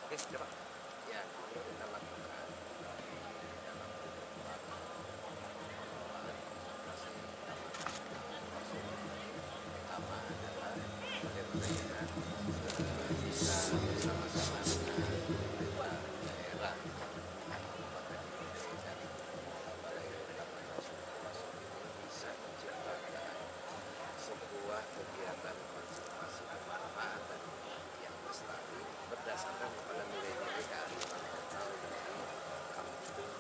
Oke, coba. Ya, ini kita lakukan di dalam pengelolaan konservasi taman nasional Wasolon ini. Pertama adalah bagaimana kita bersama-sama dengan pemerintah daerah Kabupaten Luwu dan Balai Taman Nasional Wasolon ini bisa menciptakan sebuah kegiatan konservasi pemanfaatan yang lestari berdasarkan kepada nilai-nilai kearifan lokal dari kampung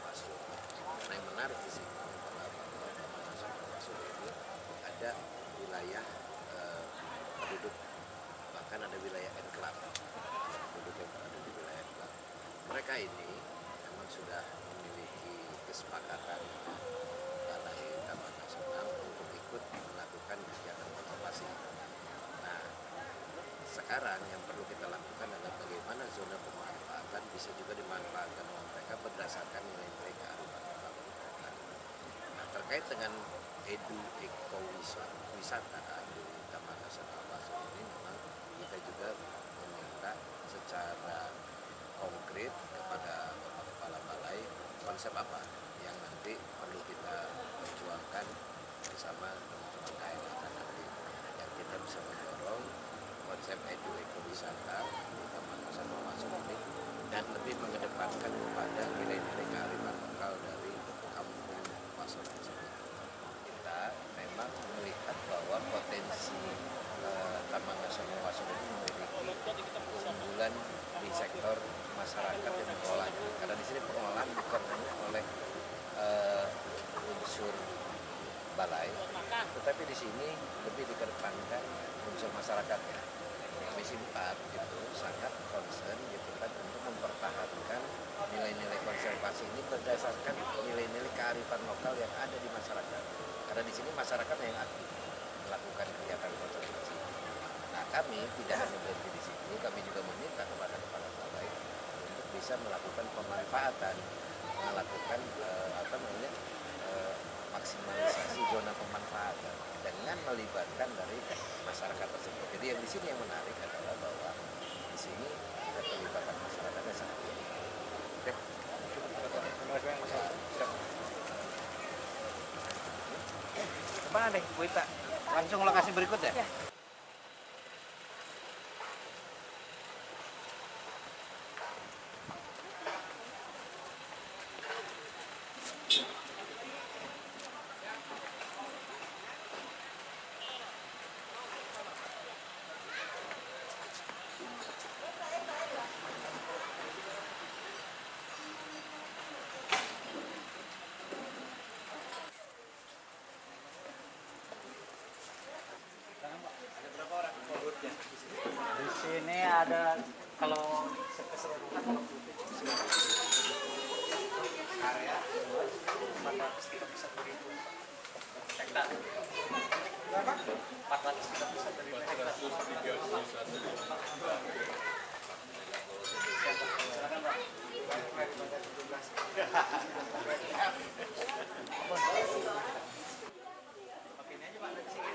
Wasolon. Nah, yang menarik di sini adalah bahwa Taman Nasional Wasolon ini ada wilayah penduduk, bahkan ada wilayah enklave, penduduk yang berada di wilayah enklave. Mereka ini memang sudah memiliki kesepakatan dengan Balai Taman Nasional untuk ikut melakukan kegiatan konservasi. Nah, sekarang yang perlu kita lakukan adalah bagaimana zona pemanfaatan bisa juga dimanfaatkan oleh mereka berdasarkan nilai-nilai kearifan lokal mereka. Nah, terkait dengan ekowisata di Taman Nasional Wasolon ini memang kita juga meminta secara konkret kepada Bapak Kepala Balai konsep apa yang nanti perlu kita perjuangkan bersama teman-teman KLHK nanti, yang kita bisa mendorong konsep ekowisata di Taman Nasional Wasolon ini dan lebih mengedepankan kepada nilai-nilai kearifan lokal dari kampung Wasolon sendiri. Kita memang melihat bahwa potensi Taman Nasional Wasolon ini memiliki keunggulan di sektor masyarakat yang mengelolanya. Karena di sini pengelolaan bukan hanya oleh unsur balai, tetapi di sini lebih dikedepankan unsur masyarakatnya. Kami Simpat itu sangat concern gitu kan untuk mempertahankan nilai-nilai konservasi ini berdasarkan nilai-nilai kearifan lokal yang ada di masyarakat. Karena di sini masyarakat yang aktif melakukan kegiatan konservasi. Nah, kami tidak hanya berhenti di sini, kami juga meminta kepada kepala balai untuk bisa melakukan pemanfaatan, melakukan maksimalisasi zona pemanfaatan dengan melibatkan dari masyarakat tersebut. Jadi yang di sini yang menarik adalah bahwa di sini keterlibatan masyarakatnya sangat tinggi. Oke. Kemana deh Bu Ita? Langsung lokasi berikut ya? Ya. Di sini ada kalau keseluruhan area 431.000 hektar. Berapa? 431.000 hektar. Oke, ini aja Pak, dari sini.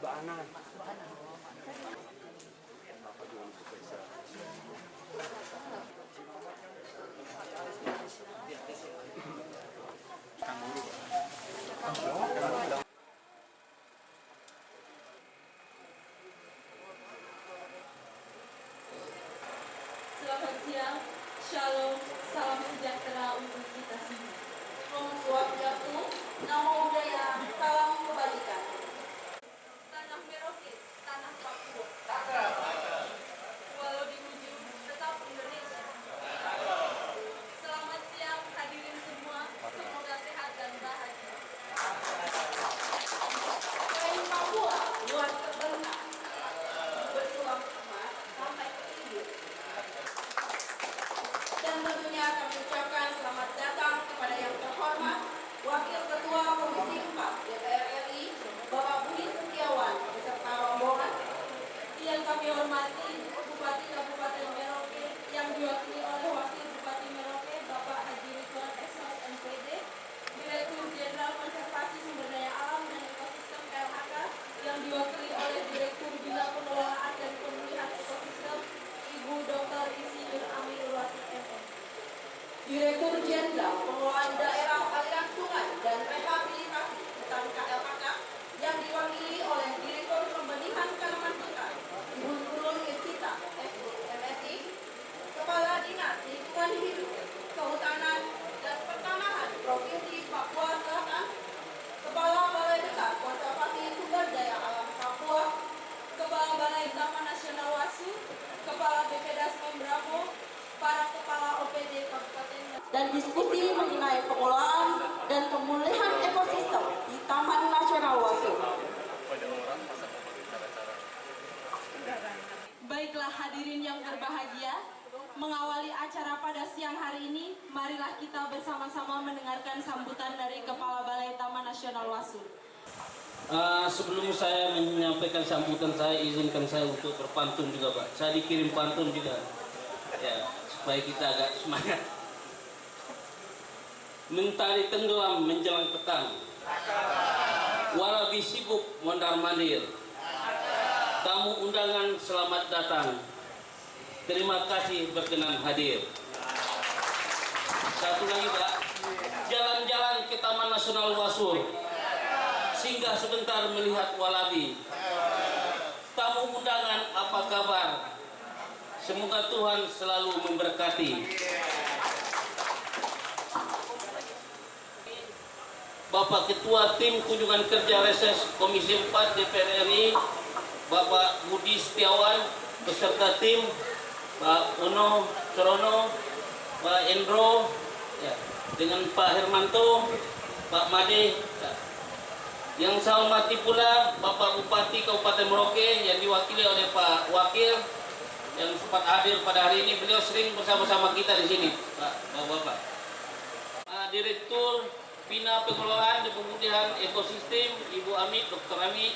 Ana. selamat siang, shalom, salam sejahtera untuk kita semua. Om Swastiastu, Namo Buddhaya, salam kebajikan. Tanah Merauke, tanah Papua. Walau di ujung, tetap Indonesia. Selamat siang hadirin semua, semoga sehat dan bahagia. Kain Papua luar terbentang, bertulang emas sampai ke ibu. Dan tentunya kami ucapkan selamat datang kepada yang terhormat Wakil Ketua Komisi 4 DPR RI, Bapak Budi Setiawan, beserta rombongan. Yang kami hormati Bupati Kabupaten Merauke yang diwakili oleh Wakil Bupati Merauke Bapak Haji Ridwan Esos MPD, Direktur Jenderal Konservasi Sumber Daya Alam dan Ekosistem KLHK yang diwakili oleh Direktur Bina Pengelolaan dan Pemulihan Ekosistem Ibu Dr. Insinyur Aminurwati MM. Direktur Jenderal Pengelolaan Daerah Aliran Sungai dan Rehabilitasi Hutan KLHK yang diwakili oleh Direktur Pembenihan Tanaman Hutan Ibu Nurul Irtita MSI, Kepala Dinas Lingkungan Hidup, Kehutanan dan Pertanahan Provinsi Papua Selatan, Kepala Balai Besar Konservasi Sumber Daya Alam Papua, Kepala Balai Taman Nasional Wasu, Kepala BPDAS Membramo, para Kepala OPD Kabupaten dan diskusi mengenai pengelolaan dan pemulihan ekosistem di Taman Nasional Wasu. Baiklah hadirin yang berbahagia, mengawali acara pada siang hari ini, marilah kita bersama-sama mendengarkan sambutan dari Kepala Balai Taman Nasional Wasu. Sebelum saya menyampaikan sambutan saya, izinkan saya untuk berpantun juga, Pak. Saya dikirim pantun juga, ya, supaya kita agak semangat. Mentari tenggelam menjelang petang, walabi sibuk mondar mandir. Tamu undangan selamat datang, terima kasih berkenan hadir. Satu lagi, Pak, jalan-jalan ke Taman Nasional Wasur, singgah sebentar melihat walabi. Tamu undangan apa kabar? Semoga Tuhan selalu memberkati. Bapak Ketua Tim Kunjungan Kerja Reses Komisi 4 DPR RI, Bapak Budi Setiawan beserta tim, Pak Uno Sorono, Pak Endro, ya, dengan Pak Hermanto, Pak Made. Ya. Yang saya hormati pula Bapak Bupati Kabupaten Merauke yang diwakili oleh Pak Wakil yang sempat hadir pada hari ini. Beliau sering bersama-sama kita di sini, Pak, Bapak. Direktur Bina Pengelolaan dan Pemulihan Ekosistem Ibu Amit, Dr. Amit.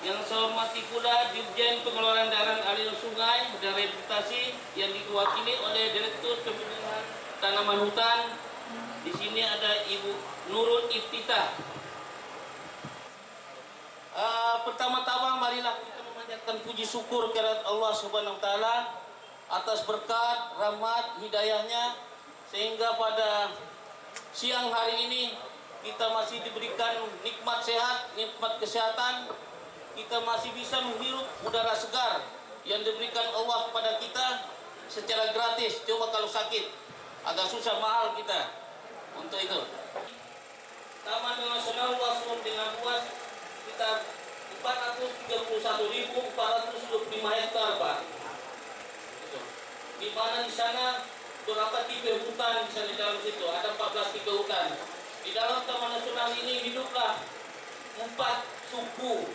Yang saya hormati pula Dirjen Pengelolaan Daerah Aliran Sungai dan Rehabilitasi yang diwakili oleh Direktur Pembenihan Tanaman Hutan. Di sini ada Ibu Nurul Irtita. Pertama-tama marilah kita memanjatkan puji syukur kepada Allah Subhanahu wa taala atas berkat, rahmat, hidayahnya sehingga pada siang hari ini kita masih diberikan nikmat sehat, nikmat kesehatan. Kita masih bisa menghirup udara segar yang diberikan Allah kepada kita secara gratis. Coba kalau sakit, agak susah, mahal kita untuk itu. Taman Nasional Wasu dengan luas sekitar 431.425 hektar, Pak. Di mana di sana berapa tipe hutan bisa di dalam situ? Ada 14 tipe hutan. Di dalam Taman Nasional ini hiduplah 4 suku,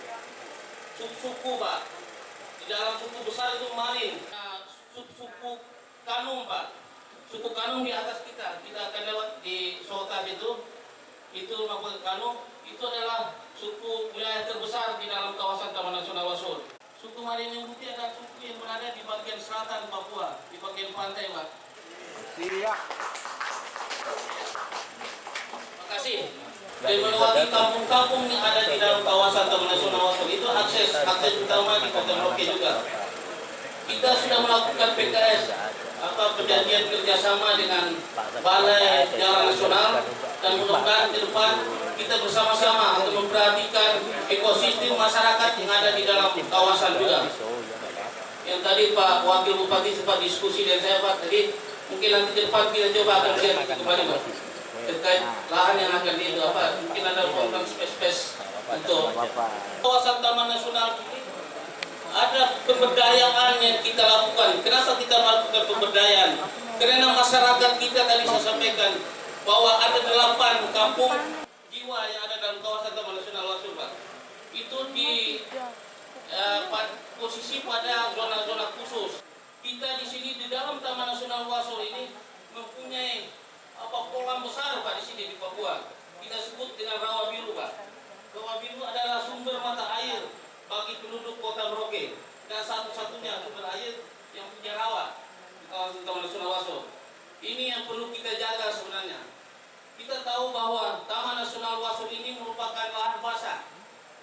Pak. Di dalam suku besar itu Marin, suku Kanum, Pak. Suku Kanum di atas kita akan lewat di Sotas itu Mapua Kanum. Itu adalah suku wilayah terbesar di dalam kawasan Taman Nasional Wasur. Suku Marin yang putih adalah suku yang berada di bagian selatan Papua, di bagian pantai, Pak. Siap. Terima kasih. Dan melewati kampung-kampung yang ada di dalam kawasan Taman Nasional Wasur itu akses utama di Kota Merauke juga. Kita sudah melakukan PKS perjanjian kerjasama dengan Balai Jalan Nasional dan mudah-mudahan ke depan kita bersama-sama untuk memperhatikan ekosistem masyarakat yang ada di dalam kawasan juga. Yang tadi Pak Wakil Bupati sempat diskusi dengan saya Pak, jadi mungkin nanti ke depan kita coba akan lihat kembali Pak terkait lahan yang akan itu apa, mungkin ada program space untuk kawasan Taman Nasional ini. Ada pemberdayaan yang kita lakukan. Kenapa kita melakukan pemberdayaan? Karena masyarakat kita tadi saya sampaikan bahwa ada 8 kampung jiwa yang ada dalam kawasan Taman Nasional Wasur, Pak. Itu di posisi pada zona-zona khusus. Kita di sini di dalam Taman Nasional Wasur ini mempunyai kolam besar Pak di sini di Papua. Kita sebut dengan rawa biru, Pak. Rawa biru adalah sumber mata air bagi penduduk Kota Merauke dan satu-satunya sumber air yang punya rawa di kawasan Taman Nasional Wasur. Ini yang perlu kita jaga sebenarnya. Kita tahu bahwa Taman Nasional Wasur ini merupakan lahan basah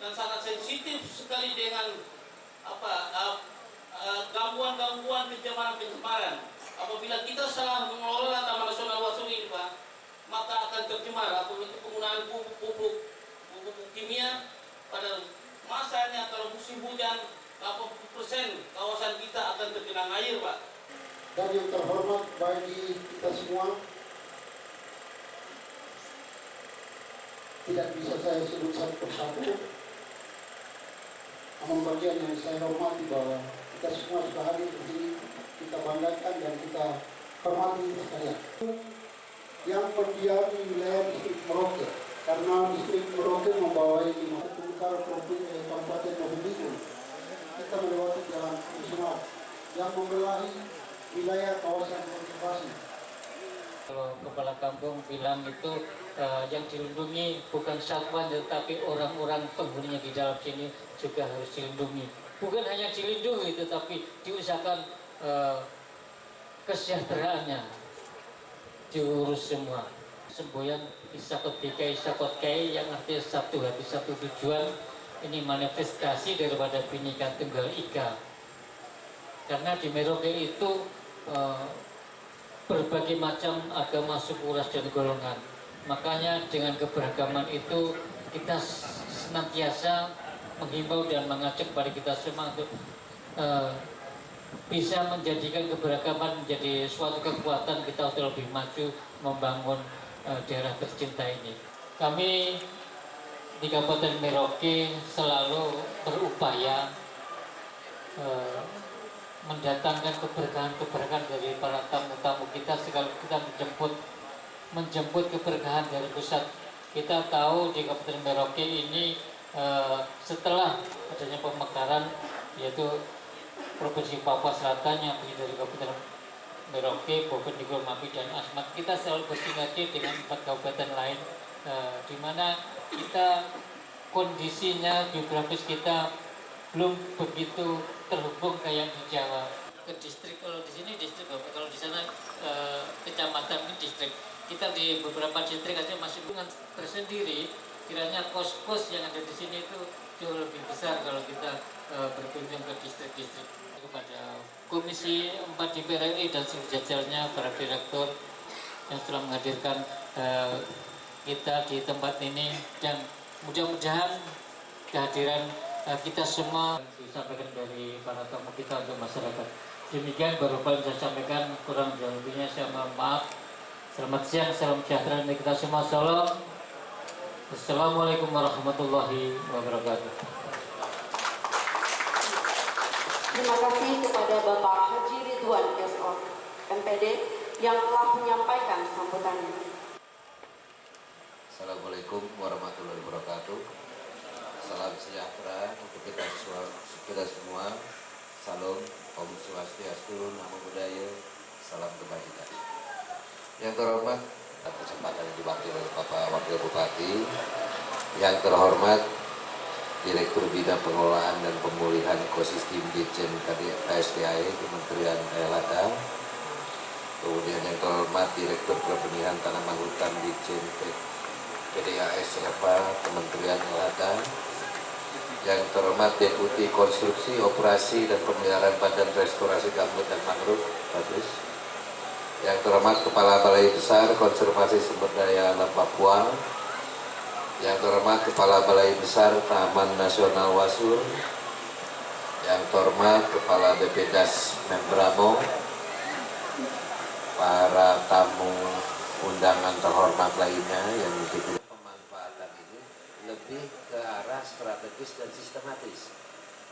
dan sangat sensitif sekali dengan gangguan-gangguan pencemaran. Apabila kita salah mengelola Taman Nasional Wasur ini, Pak, maka akan tercemar apabila penggunaan pupuk kimia pada masanya. Kalau musim hujan 80% kawasan kita akan tergenang air, Pak. Dan yang terhormat bagi kita semua, tidak bisa saya sebut satu persatu, namun bagian yang saya hormati bahwa kita semua sudah hadir di sini, kita banggakan dan kita hormati sekalian. Yang mendiami wilayah distrik Merauke, karena distrik Merauke membawahi 5 utara provinsi Kabupaten Mobidiku. Kita melewati jalan nasional yang membelahi wilayah kawasan konservasi. Kalau kepala kampung bilang itu yang dilindungi bukan satwa tetapi orang-orang penghuninya di dalam sini juga harus dilindungi. Bukan hanya dilindungi tetapi diusahakan kesejahteraannya diurus semua. Semboyan Isakot Bika Isakot Kai yang artinya satu hati satu tujuan, ini manifestasi daripada Bhinneka Tunggal Ika. Karena di Merauke itu berbagai macam agama, suku, ras, dan golongan. Makanya dengan keberagaman itu kita senantiasa menghimbau dan mengajak kepada kita semua untuk bisa menjadikan keberagaman menjadi suatu kekuatan kita untuk lebih maju membangun daerah tercinta ini. Kami di Kabupaten Merauke selalu berupaya mendatangkan keberkahan-keberkahan dari para tamu-tamu kita sekali kita menjemput keberkahan dari pusat. Kita tahu di Kabupaten Merauke ini setelah adanya pemekaran yaitu Provinsi Papua Selatan yang terdiri dari Kabupaten Merauke, Bovendigul, Mapi, dan Asmat, kita selalu bersinergi dengan 4 kabupaten lain di mana kita kondisinya geografis kita belum begitu terhubung kayak di Jawa. Ke distrik, kalau di sini distrik, kalau di sana kecamatan ini distrik. Kita di beberapa distrik aja masih dengan tersendiri. Kiranya kos-kos yang ada di sini itu jauh lebih besar kalau kita berkunjung ke distrik-distrik. Kepada Komisi 4 DPR RI dan seluruh jajarannya, para direktur yang telah menghadirkan kita di tempat ini, dan mudah-mudahan kehadiran kita semua disampaikan dari para tamu kita untuk masyarakat. Demikian baru paling saya sampaikan, kurang lebihnya saya mohon maaf. Selamat siang, salam sejahtera untuk kita semua. Salam. Assalamualaikum warahmatullahi wabarakatuh. Terima kasih kepada Bapak Haji Ridwan SO, MPD, yang telah menyampaikan sambutannya. Assalamualaikum warahmatullahi wabarakatuh. Salam sejahtera untuk kita semua. Salam, Om Swastiastu, Namo Buddhaya, salam kebajikan. Yang terhormat, kesempatan yang diwakili oleh Bapak Wakil Bupati. Yang terhormat, Direktur Bidang Pengelolaan dan Pemulihan Ekosistem Ditjen KSDAE Kementerian KLHK. Kemudian yang terhormat, Direktur Perbenihan Tanaman Hutan Ditjen PDAS Kementerian KLHK. Yang terhormat, Deputi Konstruksi, Operasi dan Pemeliharaan Badan Restorasi Gambut dan Mangrove, Bagus. Yang terhormat, Kepala Balai Besar Konservasi Sumber Daya Alam Papua. Yang terhormat, Kepala Balai Besar Taman Nasional Wasur. Yang terhormat Kepala BPDAS Membramo, para tamu undangan terhormat lainnya yang dipilih, pemanfaatan ini lebih ke arah strategis dan sistematis,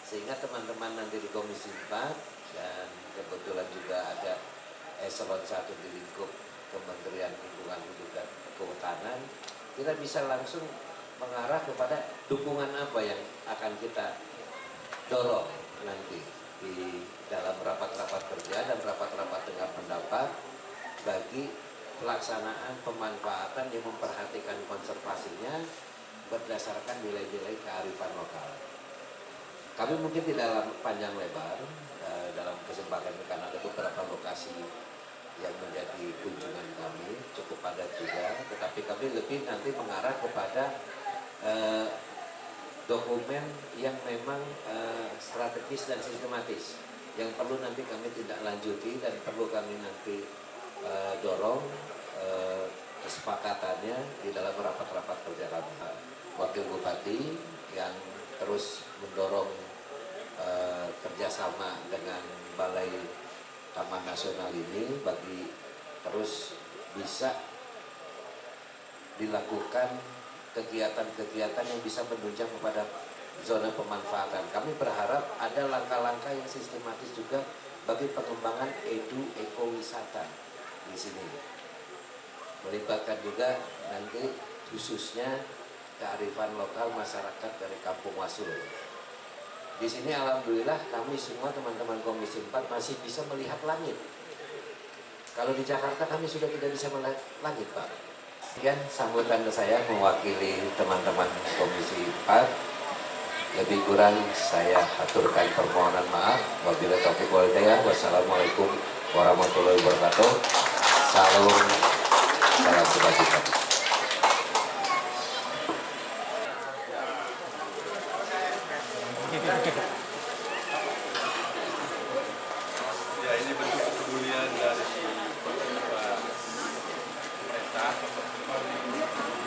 sehingga teman-teman nanti di Komisi 4 dan kebetulan juga ada eselon 1 di lingkup Kementerian Lingkungan Hidup dan Kehutanan, kita bisa langsung mengarah kepada dukungan apa yang akan kita dorong nanti di dalam rapat-rapat kerja dan rapat-rapat dengar pendapat bagi pelaksanaan pemanfaatan yang memperhatikan konservasinya berdasarkan nilai-nilai kearifan lokal. Kami mungkin tidak panjang lebar dalam kesempatan ini karena ada beberapa lokasi yang menjadi kunjungan kami cukup padat juga, tetapi kami lebih nanti mengarah kepada dokumen yang memang strategis dan sistematis yang perlu nanti kami tindak lanjuti dan perlu kami nanti dorong kesepakatannya di dalam rapat-rapat kerja kami. Wakil Bupati yang terus mendorong kerjasama dengan Balai Taman Nasional ini bagi terus bisa dilakukan kegiatan-kegiatan yang bisa menunjang kepada zona pemanfaatan. Kami berharap ada langkah-langkah yang sistematis juga bagi pengembangan ekowisata di sini. Melibatkan juga nanti khususnya kearifan lokal masyarakat dari Kampung Wasul. Di sini alhamdulillah kami semua teman-teman Komisi 4 masih bisa melihat langit. Kalau di Jakarta kami sudah tidak bisa melihat langit, Pak. Sekian sambutan saya mewakili teman-teman Komisi 4. Lebih kurang saya aturkan permohonan maaf. Wabillahi taufiq wal hidayah. Wassalamualaikum warahmatullahi wabarakatuh. Salam kebajikan. Ya, ini bentuk kepedulian dari pemerintah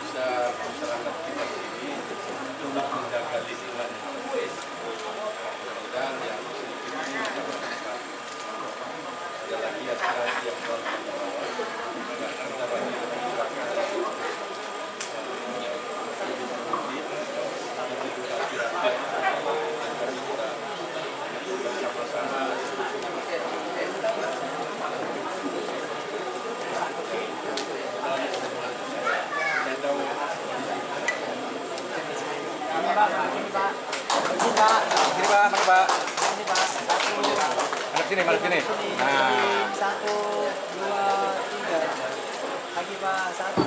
bisa masyarakat kita ini untuk menjaga lingkungan dan yang sedikit ini ada lagi aspirasi yang luar biasa kita bagi kebijakan lebih produktif, lebih juga aspirasi agar kita bersama-sama Madep sini. Nah. 1, 2, 3. Lagi Pak, 1, 2, 3.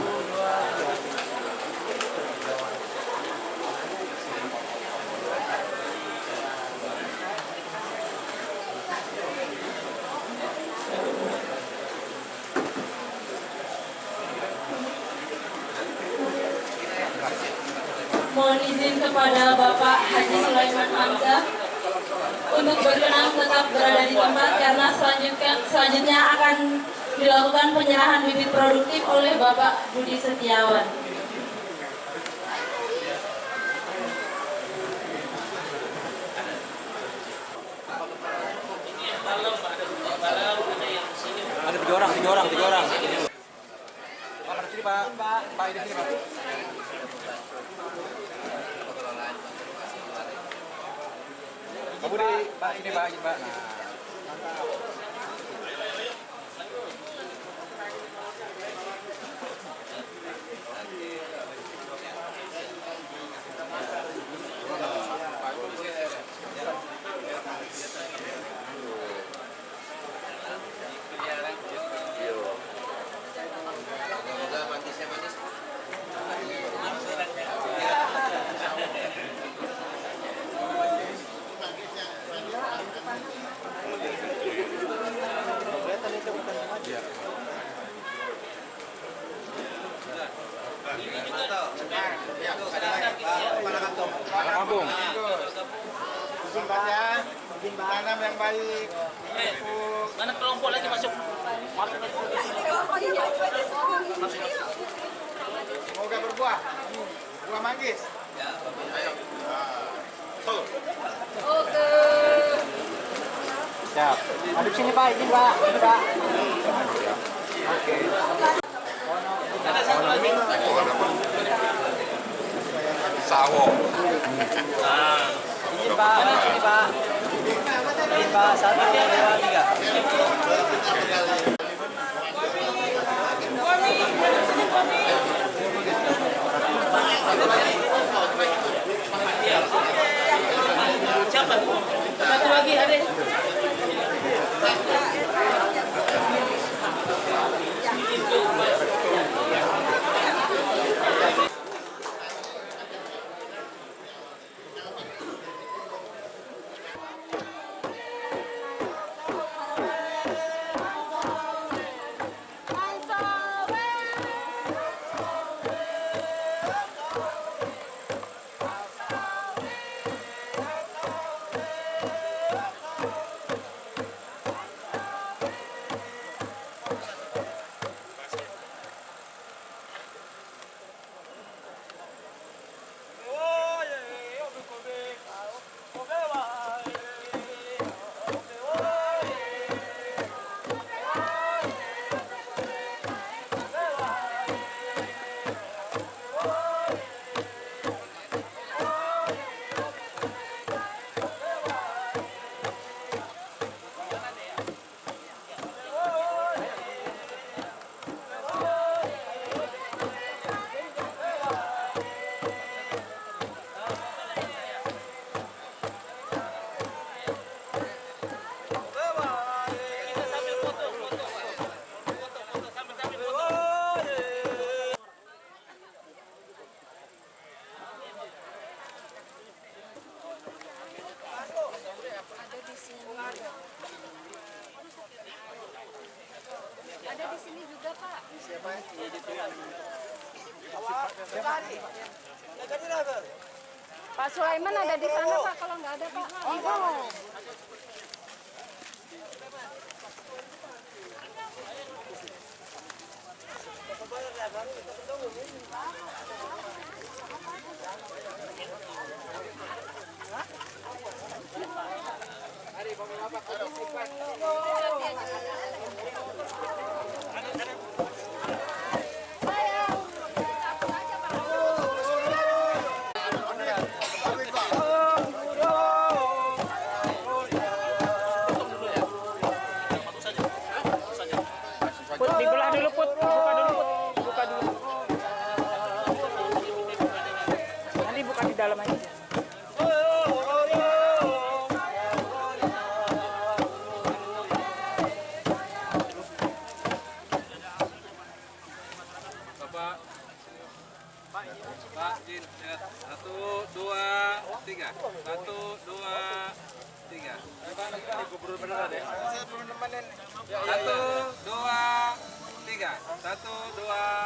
Mohon izin kepada Bapak Haji Sulaiman Hamzah untuk berkenan tetap berada di tempat karena selanjutnya akan dilakukan penyerahan bibit produktif oleh Bapak Budi Setiawan. Ada tiga orang. Pak, pada sini Pak. Pak, ini sini Pak. Pak Budi, Pak sini Pak, ini Pak. Nah. Kampung. Tanam yang baik. Mana kelompok lagi masuk? Semoga berbuah. Buah manggis. Oke. Siap. Adep sini Pak, izin Pak. Ini Pak. Oke. Ada satu lagi. Sawo. Nah, Izin Pak, adep sini Pak. Izin Pak, 1, 2, 3. siapa? Satu lagi ada. Ada di sini juga Pak. Pak Sulaiman ada di sana Pak, kalau nggak ada Pak. Oh. Dibelah dulu Put, buka dulu Put, buka dulu. Nanti buka di dalam aja. Bapak. Pak, Jin, lihat. 1, 2, 3. 1, 2, 3. Ini gubernur beneran ya? Saya belum nemenin. 1, 2, 3. 1, 2,